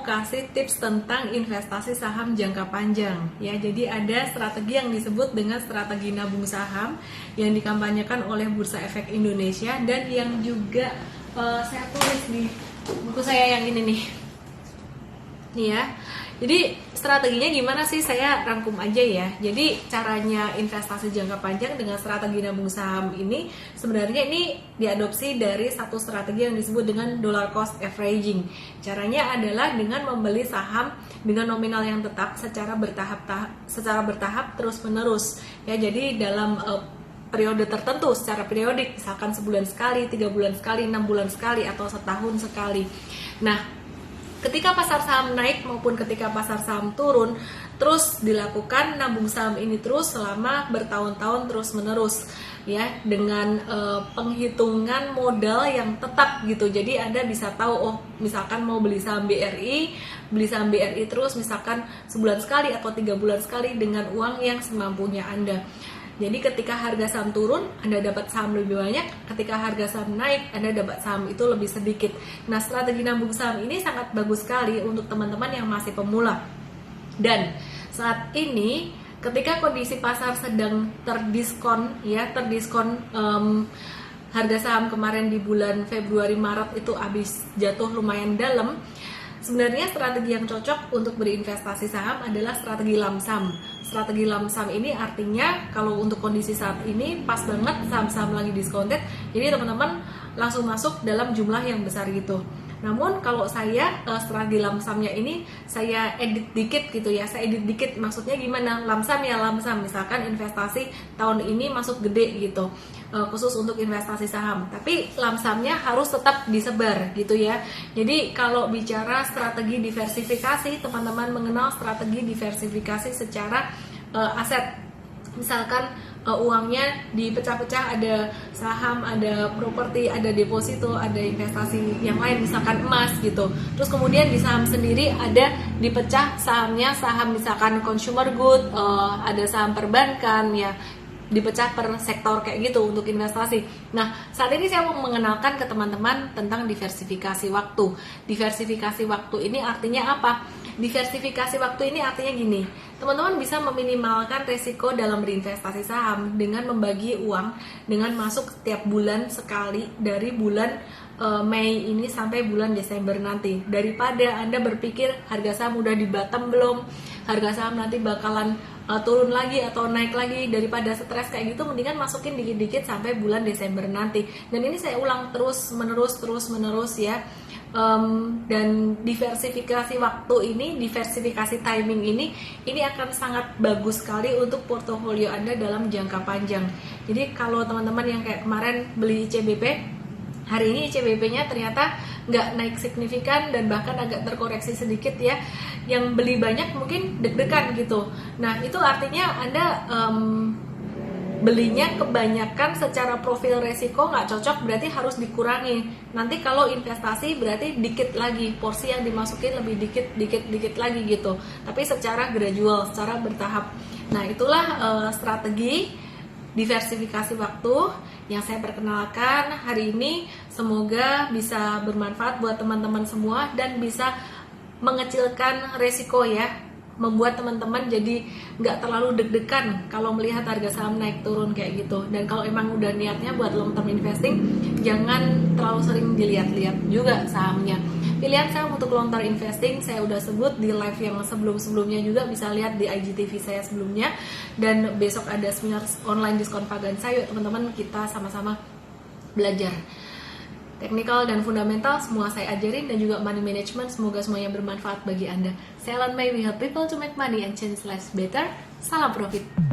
kasih tips tentang investasi saham jangka panjang ya. Jadi ada strategi yang disebut dengan strategi nabung saham yang dikampanyekan oleh Bursa Efek Indonesia dan yang juga saya tulis di buku saya yang ini nih ya. Jadi strateginya gimana sih, saya rangkum aja ya. Jadi caranya investasi jangka panjang dengan strategi nabung saham ini sebenarnya ini diadopsi dari satu strategi yang disebut dengan dollar cost averaging. Caranya adalah dengan membeli saham dengan nominal yang tetap secara bertahap terus menerus ya. Jadi dalam periode tertentu secara periodik, misalkan sebulan sekali, 3 bulan sekali, 6 bulan sekali, atau setahun sekali. Nah, ketika pasar saham naik maupun ketika pasar saham turun, terus dilakukan nabung saham ini terus selama bertahun-tahun terus menerus ya, dengan penghitungan modal yang tetap gitu. Jadi Anda bisa tahu, oh misalkan mau beli saham BRI terus misalkan sebulan sekali atau 3 bulan sekali dengan uang yang semampunya Anda. Jadi ketika harga saham turun, Anda dapat saham lebih banyak. Ketika harga saham naik, Anda dapat saham itu lebih sedikit. Nah, strategi nabung saham ini sangat bagus sekali untuk teman-teman yang masih pemula. Dan saat ini, ketika kondisi pasar sedang terdiskon, harga saham kemarin di bulan Februari Maret itu habis jatuh lumayan dalam. Sebenarnya strategi yang cocok untuk berinvestasi saham adalah strategi lamsam. Strategi lamsam ini artinya kalau untuk kondisi saat ini pas banget saham-saham lagi discounted, jadi teman-teman langsung masuk dalam jumlah yang besar gitu. Namun kalau saya strategi lamsamnya ini saya edit dikit gitu ya. Saya edit dikit maksudnya gimana? Lamsam ya lamsam. Misalkan investasi tahun ini masuk gede gitu, khusus untuk investasi saham. Tapi lamsamnya harus tetap disebar gitu ya. Jadi kalau bicara strategi diversifikasi, teman-teman mengenal strategi diversifikasi secara aset. Misalkan uangnya dipecah-pecah, ada saham, ada properti, ada deposito, ada investasi yang lain, misalkan emas gitu. Terus kemudian di saham sendiri ada dipecah sahamnya, saham misalkan consumer good, ada saham perbankan ya, dipecah per sektor kayak gitu untuk investasi. Nah, saat ini saya mau mengenalkan ke teman-teman tentang diversifikasi waktu. Diversifikasi waktu ini artinya apa? Diversifikasi waktu ini artinya gini, teman-teman bisa meminimalkan resiko dalam berinvestasi saham dengan membagi uang dengan masuk setiap bulan sekali dari bulan Mei ini sampai bulan Desember nanti. Daripada Anda berpikir harga saham udah di bottom belum, harga saham nanti bakalan turun lagi atau naik lagi, daripada stres kayak gitu, mendingan masukin dikit-dikit sampai bulan Desember nanti. Dan ini saya ulang terus menerus ya. Dan diversifikasi waktu ini, diversifikasi timing ini akan sangat bagus sekali untuk portofolio Anda dalam jangka panjang. Jadi kalau teman-teman yang kayak kemarin beli ICBP, hari ini ICBP-nya ternyata nggak naik signifikan dan bahkan agak terkoreksi sedikit ya. Yang beli banyak mungkin deg-degan gitu. Nah, itu artinya Anda belinya kebanyakan secara profil resiko nggak cocok, berarti harus dikurangi. Nanti kalau investasi berarti dikit lagi, porsi yang dimasukin lebih dikit lagi gitu. Tapi secara gradual, secara bertahap. Nah, itulah strategi diversifikasi waktu yang saya perkenalkan hari ini. Semoga bisa bermanfaat buat teman-teman semua dan bisa mengecilkan resiko ya, membuat teman-teman jadi nggak terlalu deg-degan kalau melihat harga saham naik turun kayak gitu. Dan kalau emang udah niatnya buat long term investing, jangan terlalu sering dilihat-lihat juga sahamnya. Pilihan saham untuk long term investing saya udah sebut di live yang sebelum-sebelumnya juga, bisa lihat di IGTV saya sebelumnya. Dan besok ada seminar online diskon Pagansa, yuk teman-teman kita sama-sama belajar. Teknikal dan fundamental semua saya ajarin, dan juga money management, semoga semuanya bermanfaat bagi Anda. Saya Ellen May, we help people to make money and change lives better. Salam profit.